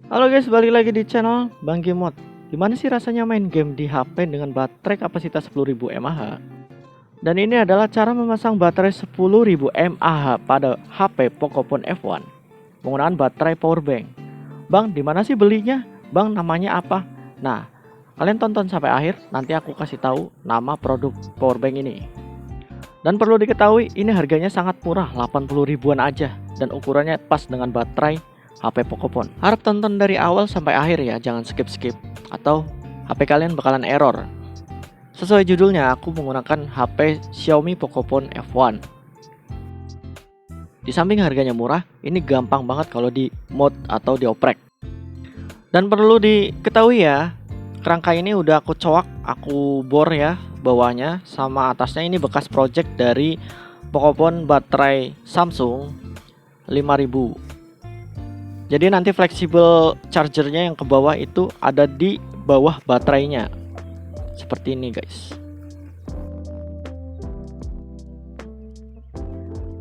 Halo guys, balik lagi di channel Bang Gimot. Gimana sih rasanya main game di HP dengan baterai kapasitas 10.000 mAh? Dan ini adalah cara memasang baterai 10.000 mAh pada HP Pocophone F1 menggunakan baterai powerbank. Bang, di mana sih belinya? Bang, namanya apa? Nah, kalian tonton sampai akhir, nanti aku kasih tahu nama produk powerbank ini. Dan perlu diketahui, ini harganya sangat murah, 80 ribuan aja, dan ukurannya pas dengan baterai HP Pocophone. Harap tonton dari awal sampai akhir ya, jangan skip-skip, atau HP kalian bakalan error. Sesuai judulnya, aku menggunakan HP Xiaomi Pocophone F1. Di samping harganya murah, ini gampang banget kalau di mod atau dioprek. Dan perlu diketahui ya, kerangka ini udah aku coak, aku bor ya bawahnya, sama atasnya ini bekas project dari Pocophone baterai Samsung 5000. Jadi nanti fleksibel chargernya yang ke bawah itu ada di bawah baterainya. Seperti ini guys.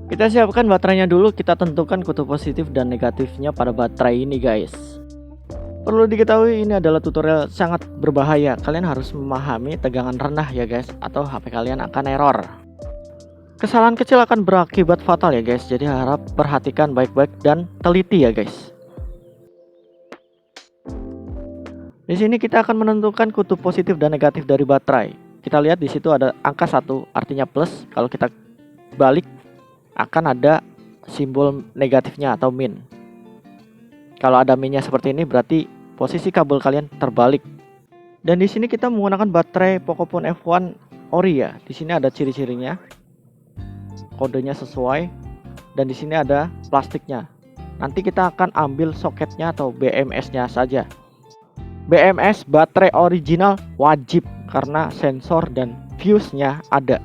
Kita siapkan baterainya dulu, kita tentukan kutub positif dan negatifnya pada baterai ini guys. Perlu diketahui ini adalah tutorial sangat berbahaya. Kalian harus memahami tegangan rendah ya guys, atau HP kalian akan error. Kesalahan kecil akan berakibat fatal ya guys. Jadi harap perhatikan baik-baik dan teliti ya guys. Di sini kita akan menentukan kutub positif dan negatif dari baterai. Kita lihat di situ ada angka 1, artinya plus. Kalau kita balik akan ada simbol negatifnya atau min. Kalau ada minnya seperti ini berarti posisi kabel kalian terbalik. Dan di sini kita menggunakan baterai Pocophone F1 ori ya. Di sini ada ciri-cirinya. Kodenya sesuai, dan di sini ada plastiknya. Nanti kita akan ambil soketnya atau BMS-nya saja. BMS baterai original wajib karena sensor dan fuse-nya ada.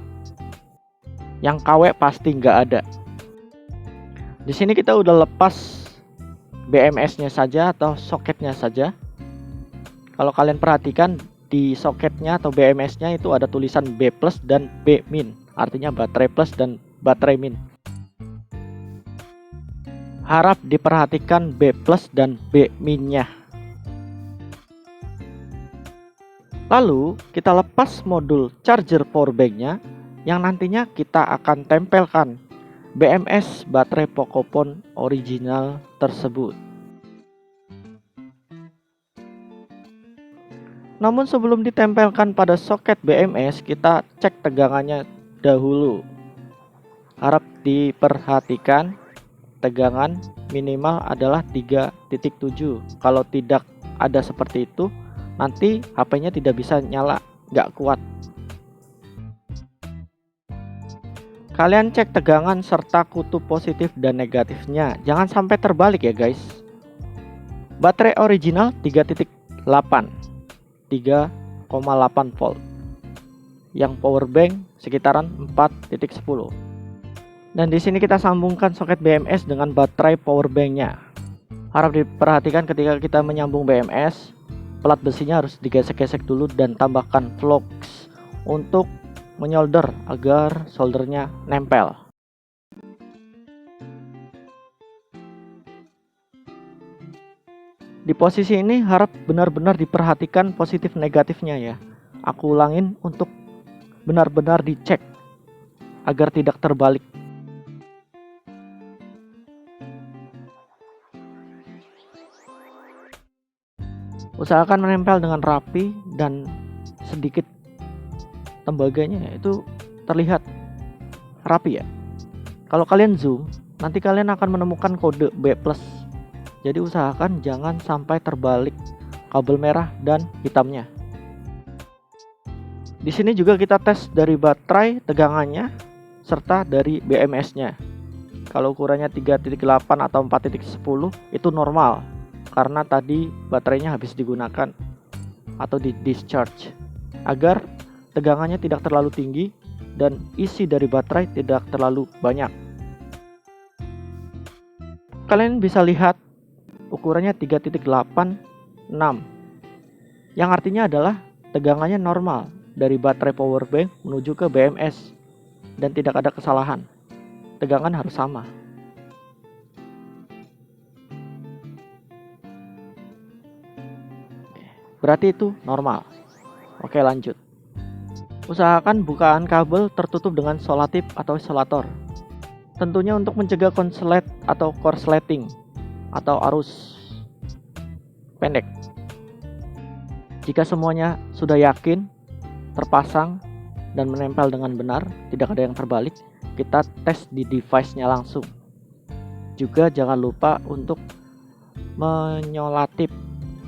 Yang KW pasti nggak ada. Di sini kita udah lepas BMS-nya saja atau soketnya saja. Kalau kalian perhatikan di soketnya atau BMS-nya itu ada tulisan B+ dan B-, artinya baterai plus dan baterai min. Harap diperhatikan B+ dan B-nya. Lalu kita lepas modul charger powerbanknya yang nantinya kita akan tempelkan BMS baterai Pocophone original tersebut. Namun sebelum ditempelkan pada soket BMS, kita cek tegangannya dahulu. Harap diperhatikan tegangan minimal adalah 3.7. Kalau tidak ada seperti itu, nanti HP-nya tidak bisa nyala, nggak kuat. Kalian cek tegangan serta kutub positif dan negatifnya, jangan sampai terbalik ya guys. Baterai original 3.8 volt. Yang powerbank sekitaran 4.10. Dan di sini kita sambungkan soket BMS dengan baterai powerbanknya. Harap diperhatikan ketika kita menyambung BMS, pelat besinya harus digesek-gesek dulu dan tambahkan flux untuk menyolder agar soldernya nempel. Di posisi ini harap benar-benar diperhatikan positif negatifnya ya. Aku ulangin untuk benar-benar dicek agar tidak terbalik. Usahakan menempel dengan rapi dan sedikit tembaganya itu terlihat rapi ya. Kalau kalian zoom, nanti kalian akan menemukan kode B+. Jadi usahakan jangan sampai terbalik kabel merah dan hitamnya. Di sini juga kita tes dari baterai tegangannya serta dari BMS-nya. Kalau ukurannya 3.8 atau 4.10 itu normal, karena tadi baterainya habis digunakan atau di discharge, agar tegangannya tidak terlalu tinggi dan isi dari baterai tidak terlalu banyak. Kalian bisa lihat ukurannya 3.86, yang artinya adalah tegangannya normal dari baterai powerbank menuju ke BMS dan tidak ada kesalahan. Tegangan harus sama. berarti itu normal. Oke, lanjut. Usahakan bukaan kabel tertutup dengan solatip atau isolator. Tentunya untuk mencegah konslet atau korsleting atau arus pendek. Jika semuanya sudah yakin terpasang dan menempel dengan benar, tidak ada yang terbalik, kita tes di device-nya langsung. Juga jangan lupa untuk menyolatip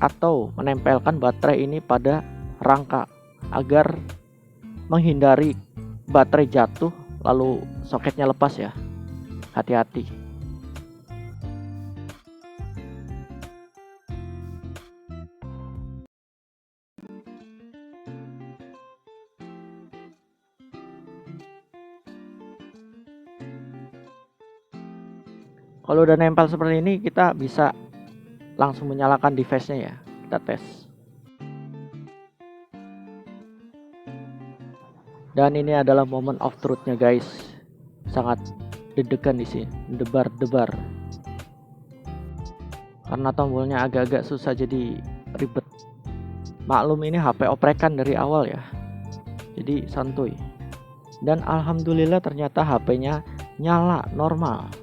atau menempelkan baterai ini pada rangka agar menghindari baterai jatuh lalu soketnya lepas ya. Hati-hati. Kalau udah nempel seperti ini, kita bisa langsung menyalakan device-nya ya. Kita tes. Dan ini adalah moment of truth-nya guys. Sangat deg-degan di sini, debar-debar. Karena tombolnya agak-agak susah jadi ribet. Maklum ini HP oprekan dari awal ya. Jadi santuy. Dan alhamdulillah ternyata HP-nya nyala normal.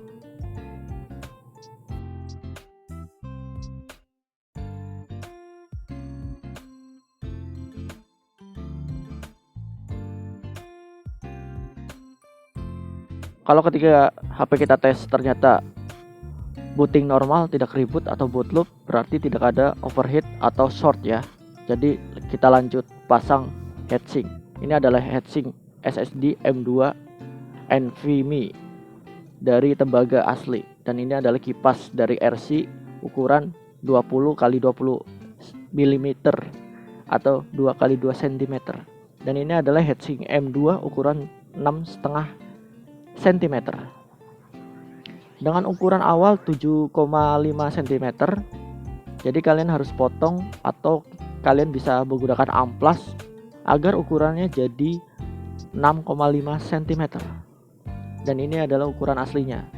Kalau ketika HP kita tes ternyata booting normal, tidak reboot atau boot loop, berarti tidak ada overheat atau short ya. Jadi kita lanjut pasang heatsink. Ini adalah heatsink SSD M2 NVMe dari tembaga asli. Dan ini adalah kipas dari RC ukuran 20 x 20 mm atau 2 x 2 cm. Dan ini adalah heatsink M2 ukuran 6,5 cm dengan ukuran awal 7,5 cm. Jadi kalian harus potong atau kalian bisa menggunakan amplas agar ukurannya jadi 6,5 cm. Dan ini adalah ukuran aslinya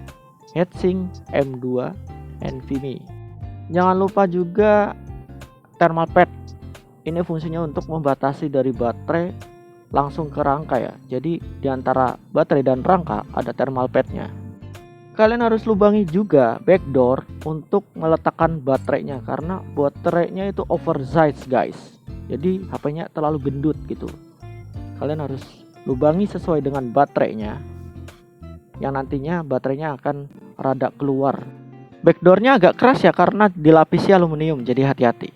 heatsink M2 NVMe. Jangan lupa juga thermal pad. Ini fungsinya untuk membatasi dari baterai langsung ke rangka ya. Jadi di antara baterai dan rangka ada thermal padnya. Kalian harus lubangi juga backdoor untuk meletakkan baterainya, karena baterainya itu oversize guys. Jadi HP-nya terlalu gendut gitu. Kalian harus lubangi sesuai dengan baterainya, yang nantinya baterainya akan rada keluar. Backdoornya agak keras ya karena dilapisi aluminium, jadi hati-hati.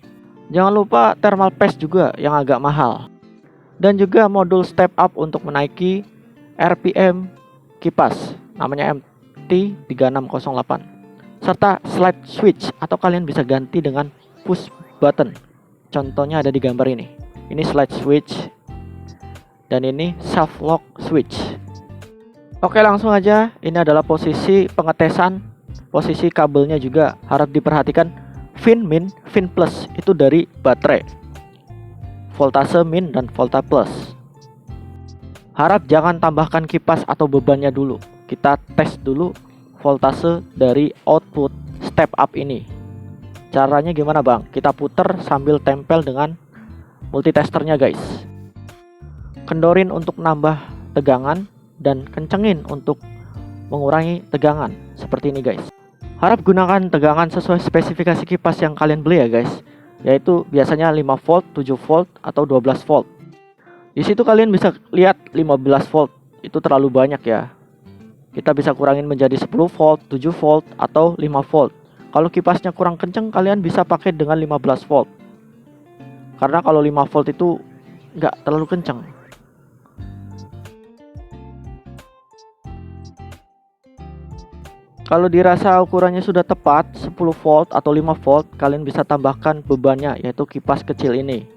Jangan lupa thermal paste juga yang agak mahal. Dan juga modul step up untuk menaiki RPM kipas, namanya MT3608. Serta slide switch atau kalian bisa ganti dengan push button. Contohnya ada di gambar ini. Ini slide switch dan ini soft lock switch. Oke, langsung aja. Ini adalah posisi pengetesan. Posisi kabelnya juga harap diperhatikan. Fin min, fin plus itu dari baterai. Voltase min dan volta plus. Harap jangan tambahkan kipas atau bebannya dulu. Kita tes dulu voltase dari output step up ini. Caranya gimana bang? Kita puter sambil tempel dengan multitesternya guys. Kendorin untuk nambah tegangan dan kencengin untuk mengurangi tegangan. Seperti ini guys. Harap gunakan tegangan sesuai spesifikasi kipas yang kalian beli ya guys. Yaitu biasanya 5 volt, 7 volt, atau 12 volt. Di situ kalian bisa lihat 15 volt itu terlalu banyak ya. Kita bisa kurangin menjadi 10 volt, 7 volt, atau 5 volt. Kalau kipasnya kurang kenceng, kalian bisa pakai dengan 15 volt. Karena kalau 5 volt itu nggak terlalu kenceng. Kalau dirasa ukurannya sudah tepat 10 volt atau 5 volt, kalian bisa tambahkan bebannya, yaitu kipas kecil ini.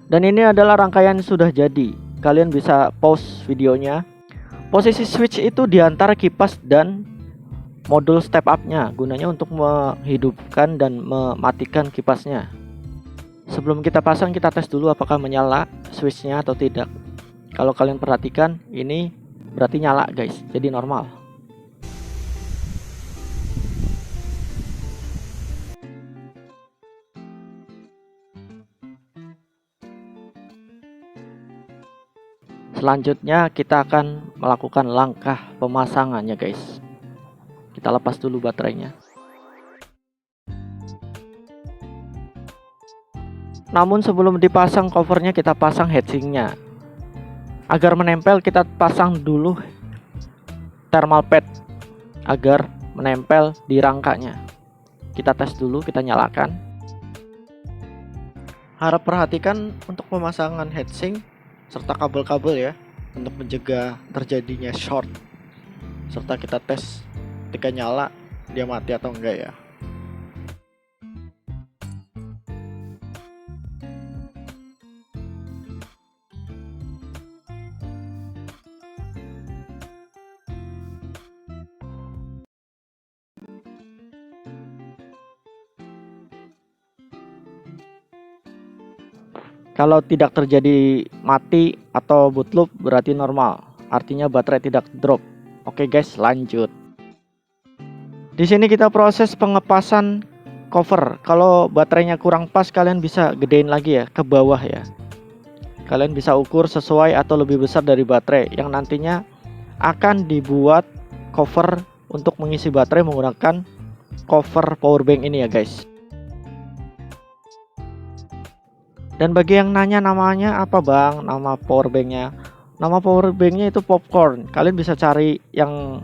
Dan ini adalah rangkaian sudah jadi. Kalian bisa pause videonya. Posisi switch itu di antara kipas dan modul step up-nya, gunanya untuk menghidupkan dan mematikan kipasnya. Sebelum kita pasang, kita tes dulu apakah menyala switch-nya atau tidak. Kalau kalian perhatikan, ini berarti nyala guys, jadi normal. Selanjutnya kita akan melakukan langkah pemasangannya guys. Kita lepas dulu baterainya. Namun sebelum dipasang covernya, kita pasang heatsinknya. Agar menempel, kita pasang dulu thermal pad agar menempel di rangkanya. Kita tes dulu, kita nyalakan. Harap perhatikan untuk pemasangan heatsink serta kabel-kabel ya, untuk mencegah terjadinya short. Serta kita tes ketika nyala dia mati atau enggak ya. Kalau tidak terjadi mati atau boot loop berarti normal, artinya baterai tidak drop. Oke guys, lanjut. Di sini kita proses pengepasan cover. Kalau baterainya kurang pas, kalian bisa gedein lagi ya ke bawah ya. Kalian bisa ukur sesuai atau lebih besar dari baterai yang nantinya akan dibuat cover untuk mengisi baterai menggunakan cover powerbank ini ya guys. Dan bagi yang nanya namanya apa bang, nama powerbanknya, nama powerbanknya itu Popcorn. Kalian bisa cari yang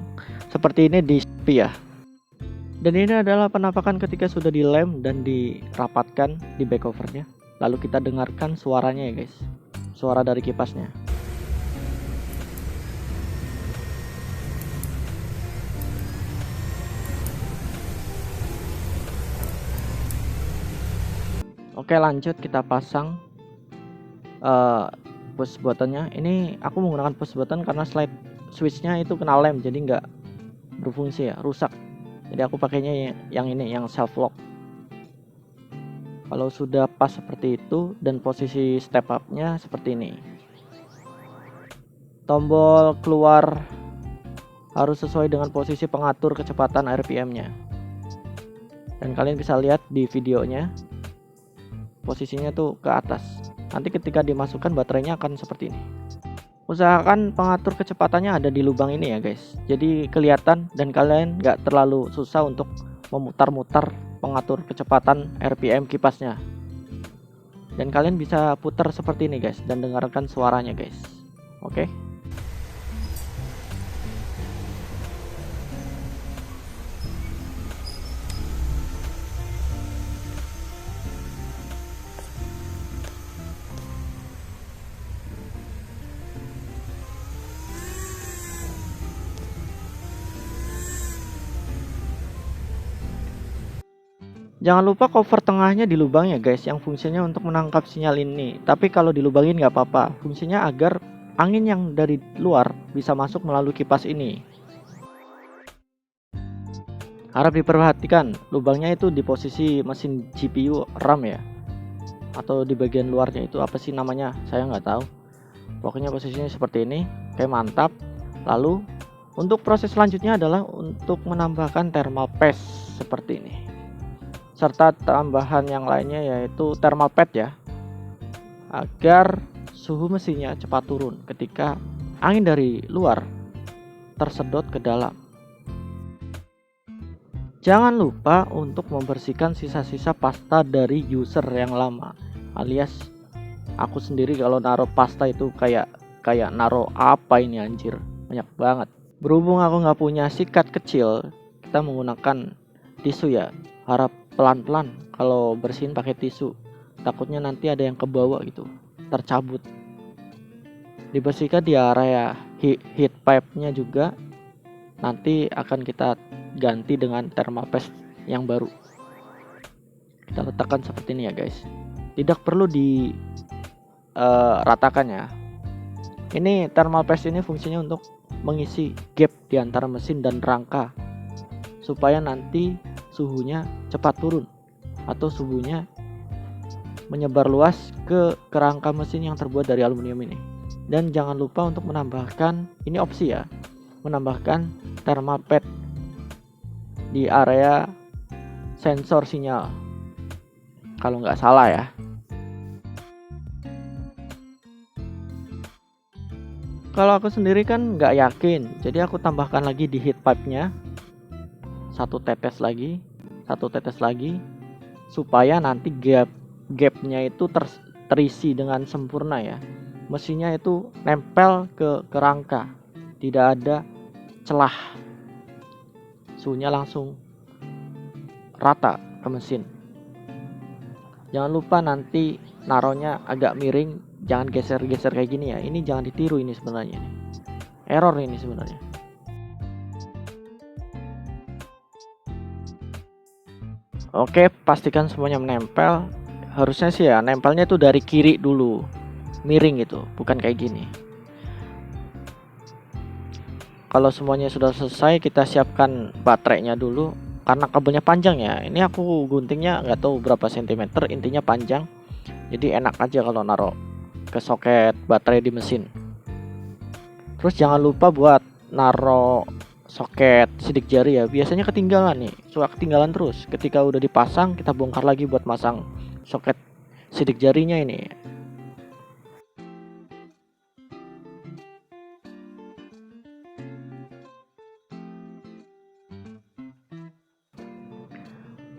seperti ini di Shopee ya. Dan ini adalah penampakan ketika sudah dilem dan dirapatkan di back covernya. Lalu kita dengarkan suaranya ya guys, suara dari kipasnya. Oke lanjut, kita pasang push buttonnya. Ini aku menggunakan push button karena slide switchnya itu kena lem, jadi nggak berfungsi ya, rusak. Jadi aku pakainya yang ini, yang self lock. Kalau sudah pas seperti itu dan posisi step up-nya seperti ini, tombol keluar harus sesuai dengan posisi pengatur kecepatan RPM-nya. Dan kalian bisa lihat di videonya, posisinya tuh ke atas. Nanti ketika dimasukkan baterainya akan seperti ini. Usahakan pengatur kecepatannya ada di lubang ini ya guys, jadi kelihatan dan kalian nggak terlalu susah untuk memutar-mutar pengatur kecepatan RPM kipasnya. Dan kalian bisa putar seperti ini guys dan dengarkan suaranya guys. Oke. Jangan lupa cover tengahnya dilubang ya guys, yang fungsinya untuk menangkap sinyal ini. Tapi kalau dilubangin nggak apa-apa, fungsinya agar angin yang dari luar bisa masuk melalui kipas ini. Harap diperhatikan, lubangnya itu di posisi mesin GPU RAM ya, atau di bagian luarnya itu apa sih namanya, saya nggak tahu. Pokoknya posisinya seperti ini, kayak mantap. Lalu untuk proses selanjutnya adalah untuk menambahkan thermal paste seperti ini, serta tambahan yang lainnya yaitu thermal pad ya, agar suhu mesinnya cepat turun ketika angin dari luar tersedot ke dalam. Jangan lupa untuk membersihkan sisa-sisa pasta dari user yang lama, alias aku sendiri kalau naruh pasta itu kayak naruh apa ini anjir, banyak banget. Berhubung aku nggak punya sikat kecil, kita menggunakan tisu ya. Harap pelan-pelan kalau bersihin pakai tisu, takutnya nanti ada yang kebawa gitu, tercabut. Dibersihkan di area heat pipe-nya juga, nanti akan kita ganti dengan thermal paste yang baru. Kita letakkan seperti ini ya guys, tidak perlu di ratakan ya. Ini thermal paste ini fungsinya untuk mengisi gap di antara mesin dan rangka, supaya nanti suhunya cepat turun atau suhunya menyebar luas ke kerangka mesin yang terbuat dari aluminium ini. Dan jangan lupa untuk menambahkan, ini opsi ya, menambahkan thermal pad di area sensor sinyal, kalau nggak salah ya. Kalau aku sendiri kan nggak yakin, jadi aku tambahkan lagi di heat pipe-nya satu tetes lagi, supaya nanti gapnya itu terisi dengan sempurna ya. Mesinnya itu nempel ke rangka, tidak ada celah, suhunya langsung rata ke mesin. Jangan lupa nanti naronya agak miring, jangan geser-geser kayak gini ya. Ini jangan ditiru, ini sebenarnya error ini sebenarnya. Oke, pastikan semuanya menempel. Harusnya sih ya nempelnya itu dari kiri dulu, miring gitu, bukan kayak gini. Kalau semuanya sudah selesai, kita siapkan baterainya dulu. Karena kabelnya panjang ya, ini aku guntingnya nggak tahu berapa sentimeter, intinya panjang, jadi enak aja kalau naruh ke soket baterai di mesin. Terus jangan lupa buat naruh soket sidik jari ya, biasanya ketinggalan nih, suka ketinggalan terus. Ketika udah dipasang, kita bongkar lagi buat masang soket sidik jarinya ini.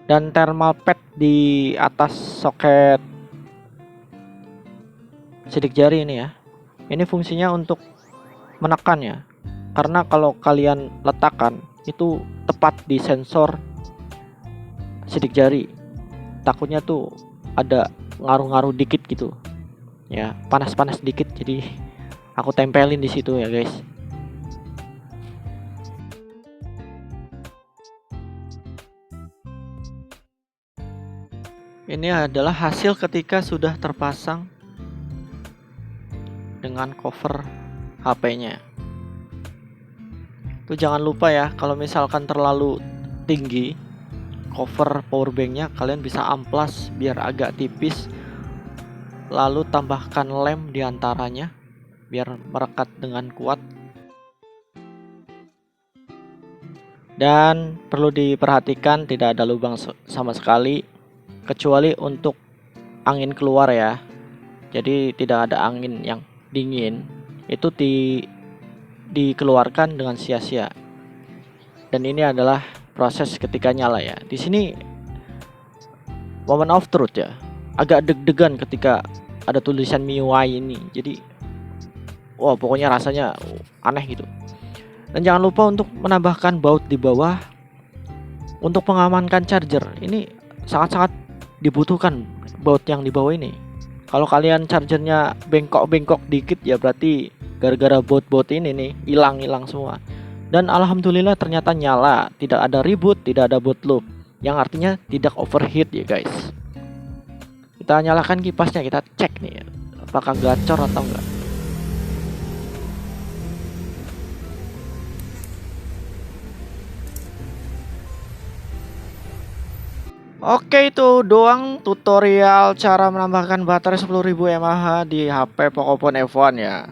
Dan thermal pad di atas soket sidik jari ini ya, ini fungsinya untuk menekan ya, karena kalau kalian letakkan itu tepat di sensor sidik jari, takutnya tuh ada ngaruh-ngaruh dikit gitu ya, panas-panas dikit, jadi aku tempelin di situ ya guys. Ini adalah hasil ketika sudah terpasang dengan cover HP-nya. Tuh jangan lupa ya, kalau misalkan terlalu tinggi cover powerbanknya, kalian bisa amplas biar agak tipis, lalu tambahkan lem di antaranya biar merekat dengan kuat. Dan perlu diperhatikan tidak ada lubang sama sekali, kecuali untuk angin keluar ya. Jadi tidak ada angin yang dingin, itu dikeluarkan dengan sia-sia. Dan ini adalah proses ketika nyala ya. Di sini moment of truth ya, agak deg-degan ketika ada tulisan MIUI ini. Jadi wah, pokoknya rasanya aneh gitu. Dan jangan lupa untuk menambahkan baut di bawah untuk mengamankan charger. Ini sangat-sangat dibutuhkan baut yang di bawah ini. Kalau kalian chargernya bengkok-bengkok dikit ya berarti gara-gara baut-baut ini nih hilang semua. Dan alhamdulillah ternyata nyala, tidak ada reboot, tidak ada boot loop, yang artinya tidak overheat ya guys. Kita nyalakan kipasnya, kita cek nih apakah gacor atau enggak. Oke, itu doang tutorial cara menambahkan baterai 10.000 mAh di HP Pocophone F1 ya.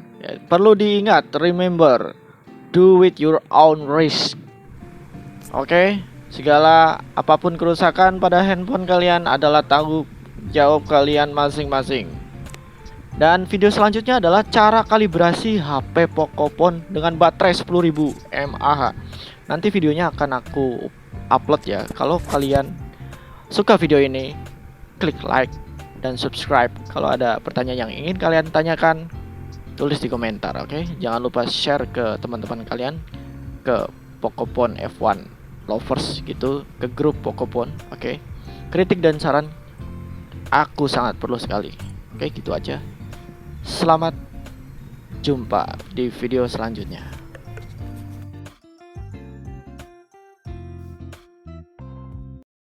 Perlu diingat, remember, do with your own risk. Oke, segala apapun kerusakan pada handphone kalian adalah tanggung jawab kalian masing-masing. Dan video selanjutnya adalah cara kalibrasi HP Pocophone dengan baterai 10.000 mAh. Nanti videonya akan aku upload ya. Kalau kalian suka video ini, klik like dan subscribe. Kalau ada pertanyaan yang ingin kalian tanyakan, tulis di komentar, oke? Jangan lupa share ke teman-teman kalian, ke Pocophone F1 lovers gitu, ke grup Pocophone, oke? Kritik dan saran aku sangat perlu sekali. Oke, gitu aja. Selamat jumpa di video selanjutnya.